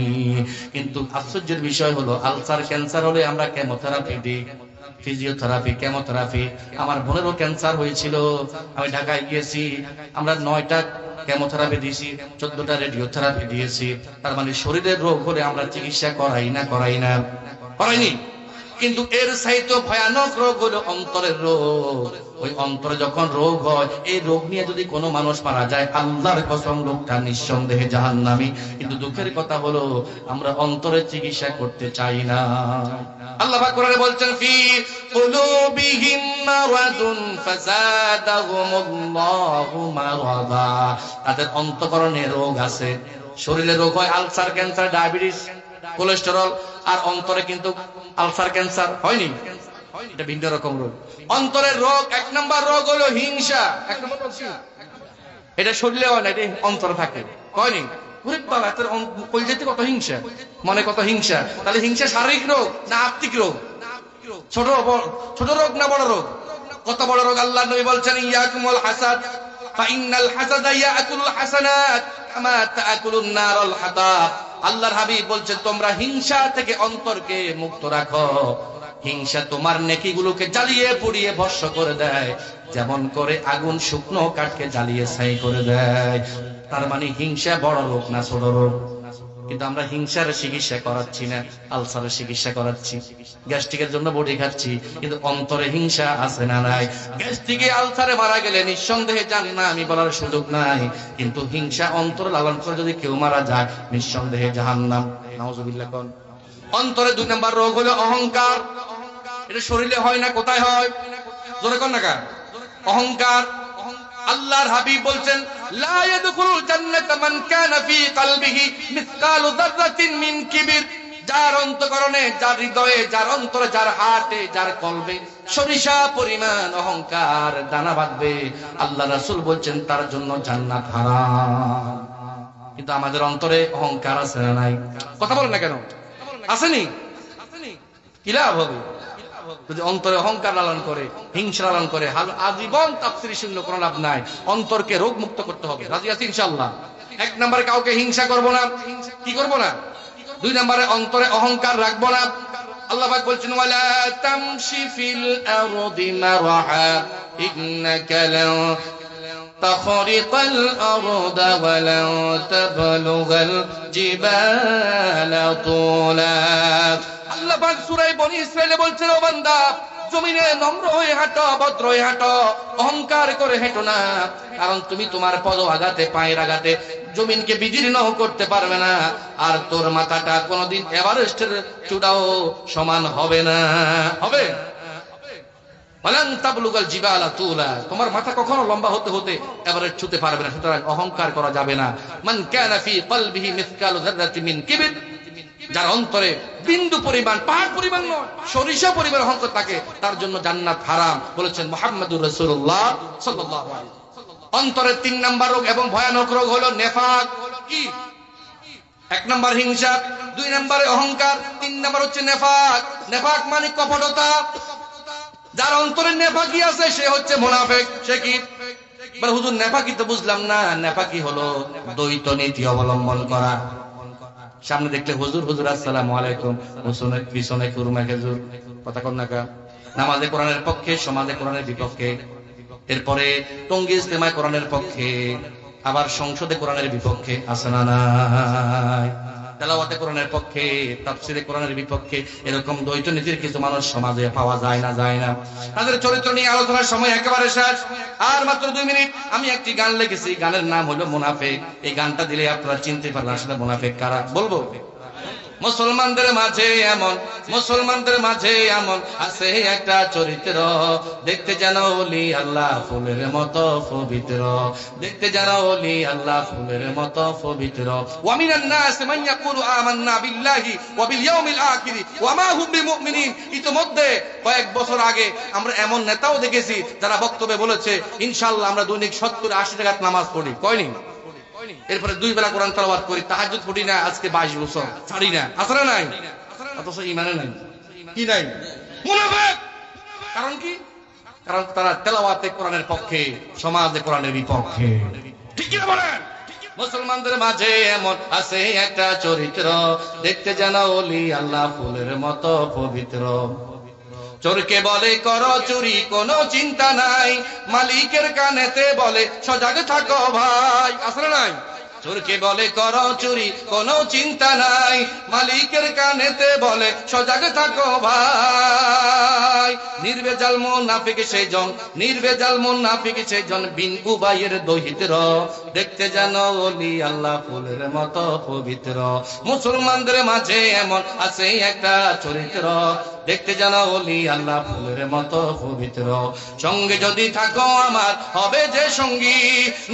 কিন্তু আশ্চর্যের বিষয় হলো, আলসার, ক্যান্সার হলে আমরা কেমোথেরাপি দিই, ফিজিওথেরাপি, কেমোথেরাপি। আমার বোনেরও ক্যান্সার হয়েছিল, আমি ঢাকায় গিয়েছি, আমরা 9টা কেমোথেরাপি দিয়েছি, 14টা রেডিওথেরাপি দিয়েছি। তার মানে শরীরের রোগ হলে আমরা চিকিৎসা করাইনি। কিন্তু এর চাইতে ভয়ানক রোগ হলো অন্তরের রোগ। ওই অন্তরে যখন রোগ হয়, এই রোগ নিয়ে যদি কোনো মানুষ মারা যায়, আল্লাহর কসম লোকটা নিঃসন্দেহে জাহান্নামী। কিন্তু দুঃখের কথা হলো, আমরা অন্তরের চিকিৎসা করতে চাই না। আল্লাহ পাক কোরআনে বলছেন, ফি কুলুবিহিম মারাদুন ফাযাদাহুমুল্লাহু মারাদা। তাদের অন্তঃকরণে রোগ আছে, শরীরে রোগ হয় আলসার, ক্যান্সার, ডায়াবেটিস, কোলেস্টেরল, আর অন্তরে কিন্তু আলসার ক্যান্সার হয়নি, এটা ভিন্ন রকম রোগ। অন্তরের রোগ, এক নম্বর রোগ হলো হিংসা। এক নম্বর রোগ এটা শরীরে হয় না, এটা অন্তরে থাকে, হয়নি? কলজাতে কত হিংসা, মনে কত হিংসা। তাহলে হিংসা শারীরিক রোগ না আত্মিক রোগ? ছোট রোগ না বড় রোগ? কত বড় রোগ। আল্লাহ নবী বলছেন ইয়াকুমুল হাসাদ ফাইন্নাল হাসাদা ইয়াকুলুল হাসানাত কামা তাকুলুন নারুল হাতাব। আল্লাহর হাবিব বলছেন তোমরা হিংসা থেকে অন্তরকে মুক্ত রাখো। হিংসা তোমার নেকিগুলোকে জ্বালিয়ে পুড়িয়ে ভস্ম করে দেয়, যেমন করে আগুন শুকনো কাঠকে জ্বালিয়ে ছাই করে দেয়। তার মানে হিংসা বড় রোগ না ছোট রোগ? কিন্তু আমরা হিংসার চিকিৎসা করাচ্ছি না, আলসারের চিকিৎসা করাচ্ছি, গ্যাস্ট্রিকের জন্য বড়ি খাচ্ছি, কিন্তু অন্তরে হিংসা আছে না নাই? গ্যাস্ট্রিকে আলসারে মারা গেলে নিঃসন্দেহে জান্নাত আমি বলার সুযোগ নাই, কিন্তু হিংসা অন্তর লালন করে যদি কেউ মারা যায় নিঃসন্দেহে জাহান্নাম। নাউজুবিল্লাহ। কোন অন্তরে 2 নম্বর রোগ হলো অহংকার। এটা শরীরে হয় না, কোথায় হয়? জোরে কোন না? অহংকার। আল্লাহর হাবিব বলছেন লা ইয়াদখুলুল জান্নাতা মান কানা ফি কলবিহি মিসকালু যাররাতিন মিন কিবির। যার অন্তঃকরণে, যার হৃদয়ে, যার অন্তরে, যার হার্টে, যার কলবে সরিষা পরিমাণ অহংকার দানা বাঁধবে, আল্লাহ রাসূল বলছেন তার জন্য জান্নাত হারাম। কিন্তু আমাদের অন্তরে অহংকার আছে না নাই? কথা বলেন না কেন? আসেনি? কি লাভ হবে যদি অন্তরে অহংকার লালন করে, হিংসা লালন করে? আজীবন তাফসীর শূন্য কোনো লাভ নাই। অন্তরকে রোগ মুক্ত করতে হবে। রাজি আছি ইনশাআল্লাহ? 1 নম্বরে কাউকে হিংসা করব না। কি করব না? 2 নম্বরে অন্তরে অহংকার রাখবো না। আল্লাহ পাক বলছেন ওয়ালা তামশি ফিল আরদি মারহা ইন্নাকা লান তাখরিকাল আরদা ওয়া লান তাবলুগাল জিবালা তুলা। আল্লাহ পাক সূরা বনী ইসরাঈলে বলছেন ও বান্দা, জমিনে নম্র হয়ে হাঁটো, ভদ্র হয়ে হাঁটো, অহংকার করে হেঁটো না। কারণ তুমি তোমার পদ আঘাতে, পায়ের আঘাতে জমিনকে বিদীর্ণ করতে পারবে না, আর তোর মাথাটা কোনোদিন এভারেস্টের চূড়াও সমান হবে না। হবে? ওয়ালান তাবলুগাল জিবালা তুলা। তোমার মাথা কখনো লম্বা হতে হতে এভারেস্ট ছুঁতে পারবে না। সুতরাং অহংকার করা যাবে না। মান কানা ফি কলবিহি মিসকালু যাররাতিন মিন কিবির। যার অন্তরে বিন্দু পরিমাণ, পাহাড় পরিমাণ নয়, সরিষা পরিমাণ অহংকার থাকে, তার জন্য জান্নাত হারাম বলেছেন মুহাম্মদুর রাসূলুল্লাহ সাল্লাল্লাহু আলাইহি ওয়াসাল্লাম। অন্তরের 3 নম্বর রোগ এবং ভয়ানক রোগ হলো নেফাক। কি? 1 নম্বর হিংসা, 2 নম্বরে অহংকার, 3 নম্বর হচ্ছে নেফাক। নেফাক মানে কপটতা। যার অন্তরে নেফাকি আছে সে হচ্ছে মুনাফিক। সে কি? বলে হুজুর নেফাকি তো বুঝলাম না। নেফাকি হলো দ্বৈত নীতি অবলম্বন করা। সামনে দেখলে হুজুর হুজুর আসসালামু আলাইকুম, পিছনে কুরমা খেজুর। কথা কন না কা? নামাজে কোরআনের পক্ষে, সমাজে কোরআনের বিপক্ষে, এরপরে টঙ্গী ইজতেমায় কোরআনের পক্ষে, আবার সংসদে কোরআনের বিপক্ষে। আছে না নাই? তেলাওয়াতে কোরআনের পক্ষে, তাফসীরে কোরআনের বিপক্ষে। এরকম দ্বৈত নীতির কিছু মানুষ সমাজে পাওয়া যায় না, যায় না। তাদের চরিত্র নিয়ে আলোচনার সময় একেবারে শেষ, আর মাত্র 2 মিনিট। আমি একটি গান লিখেছি, গানের নাম হলো মুনাফিক। এই গানটা দিলে আপনারা চিনতে পারবেন আসলে মুনাফিক কারা। বলবো? মুসলমানদের মাঝে এমন আছে একটা চরিত্র, দেখতে যেন ওলি আল্লাহ ফুলের মতো পবিত্র, দেখতে যেন ওলি আল্লাহ ফুলের মতো পবিত্র। ওয়া মিনান নাস মান ইয়াকুলু আমান্না বিল্লাহি ওয়া বিল ইয়াউমিল আখির ওয়া মা হুম বিমুমিনিন। ইতোমধ্যে কয়েক বছর আগে আমরা এমন নেতাও দেখেছি যারা বক্তব্যে বলেছে ইনশাআল্লাহ আমরা দৈনিক 70-80 রাকাত নামাজ পড়ি। কয়নি? এরপরে 2 বেলা কোরআন তেলাওয়াত করি, তাহাজ্জুদ পড়ি না আজকে 22 বছর, ছাড়ি না। আসলে নাই? অথচ ঈমানে নাই। কি নাই? মুনাফিক। কারণ কি? কারণ তারা তেলাওয়াতে কোরআনের পক্ষে, সমাজে কোরআনের বিপক্ষে। ঠিক কি বলেন? মুসলমানদের মাঝে এমন আছে একটা চরিত্র, দেখতে যেন ওলি আল্লাহ ফুলের মতো পবিত্র। চোরকে বলে করো চুরি, কোনো চিন্তা নাই, মালিকের কানেতে বলে সজাগ থাকো ভাই। আসলে নাই? চোরকে বলে করো চুরি, কোনো চিন্তা নাই, মালিকের কানেতে বলে সজাগ থাকো ভাই। নির্ভেজাল মুনাফিক সেজন, নির্ভেজাল মুনাফিক সেজন, বিন উবাইয়ের দহিত্র, দেখতে যেন ওলি আল্লাহ ফুলের মতো পবিত্র। মুসলমানদের মাঝে এমন আছে একটা চরিত্র, দেখতে যেন ওলি আল্লাহ ফুলের মতো পবিত্র। সঙ্গে যদি থাকো আমার হবে যে সঙ্গী,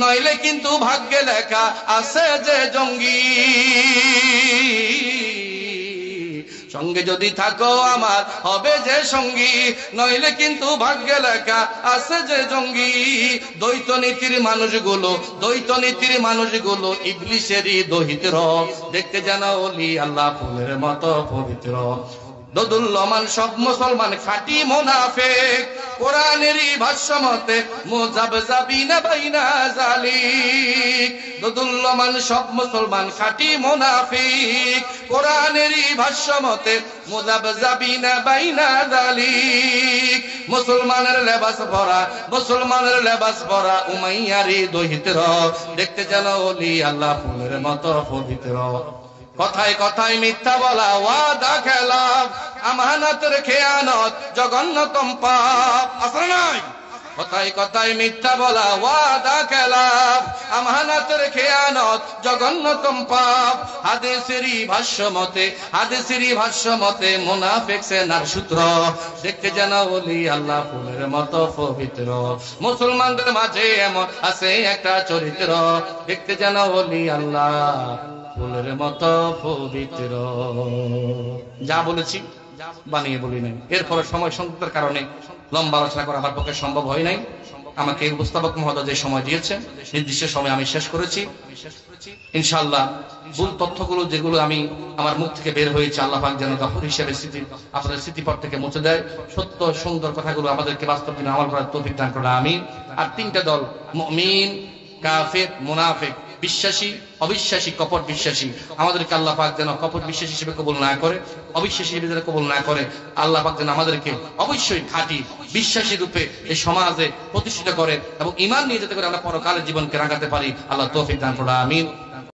নইলে কিন্তু ভাগ্যে লেখা আছে যে জঙ্গি। সঙ্গে যদি থাকো আমার হবে যে সঙ্গী, নইলে কিন্তু ভাগ্যে লেখা আছে যে জঙ্গি। দ্বৈত নীতির মানুষগুলো ইবলিশেরই দহিতর। দেখতে যেন ওলি আল্লাহ ফুলের মতো পবিত্র। দোদুল্যমান সব মুসলমান খাঁটি মুনাফিক, কোরআনেরই ভাষ্য মতে মুযাবযাবিনা বাইনা যালিক। দোদুল্যমান সব মুসলমান খাঁটি মুনাফিক, কোরআনেরই ভাষ্য মতে মুযাবযাবিনা বাইনা যালিক। মুসলমানের লেবাস পরা উমাইয়ারই দহিতর। দেখতে যেন ওলি আল্লাহ ফুলের মতো পবিত্র। কথায় কথায় মিথ্যা বলা, ওয়াদা খেলাফ, আমানাতের খেয়ানত জঘন্যতম পাপ। আসলে নাই? কথায় কথায় মিথ্যা বলা, ওয়াদা খেলাফ, আমানাতের খেয়ানত জঘন্যতম পাপ। হাদিসেরই ভাষ্য মতে মুনাফিক সেনার সূত্র। দেখতে যেন ওলি আল্লাহ ফুলের মতো পবিত্র। মুসলমানদের মাঝে এমন আছে একটা চরিত্র, দেখতে যেন ওলি আল্লাহ ফুলের মতো পবিত্র। যা বলেছি বানিয়ে বলি নাই। এরপরে সময় সংকটের কারণে লম্বা আলোচনা করা আমার পক্ষে সম্ভব হয় নাই। আমাকে উপস্থাপক মহোদয় যে সময় দিয়েছেন নির্দিষ্ট সময় আমি শেষ করেছি। ইনশাআল্লাহ ভুল তথ্যগুলো যেগুলো আমার মুখ থেকে বের হয়েছে, আল্লাহ পাক যেন গফুর হিসেবে আপনাদের স্মৃতিপট থেকে মুছে দেয়। সত্য সুন্দর কথাগুলো আমাদেরকে বাস্তব দিনে আমল করার তৌফিক দান করুন, আমিন। আর তিনটা দল, মুমিন, কাফের, মুনাফিক, বিশ্বাসী, অবিশ্বাসী, কপট বিশ্বাসী, আমাদেরকে আল্লাহ পাক যেন কপট বিশ্বাসী হিসেবে কবুল না করে, অবিশ্বাসী হিসেবে কবুল না করে। আল্লাহ পাক যেন আমাদেরকে অবশ্যই খাঁটি বিশ্বাসী রূপে এই সমাজে প্রতিষ্ঠিত করে এবং ঈমান নিয়ে যেতে করে আমরা পরকালের জীবনকে রাঙাতে পারি। আল্লাহ তৌফিক দান করুন, আমিন।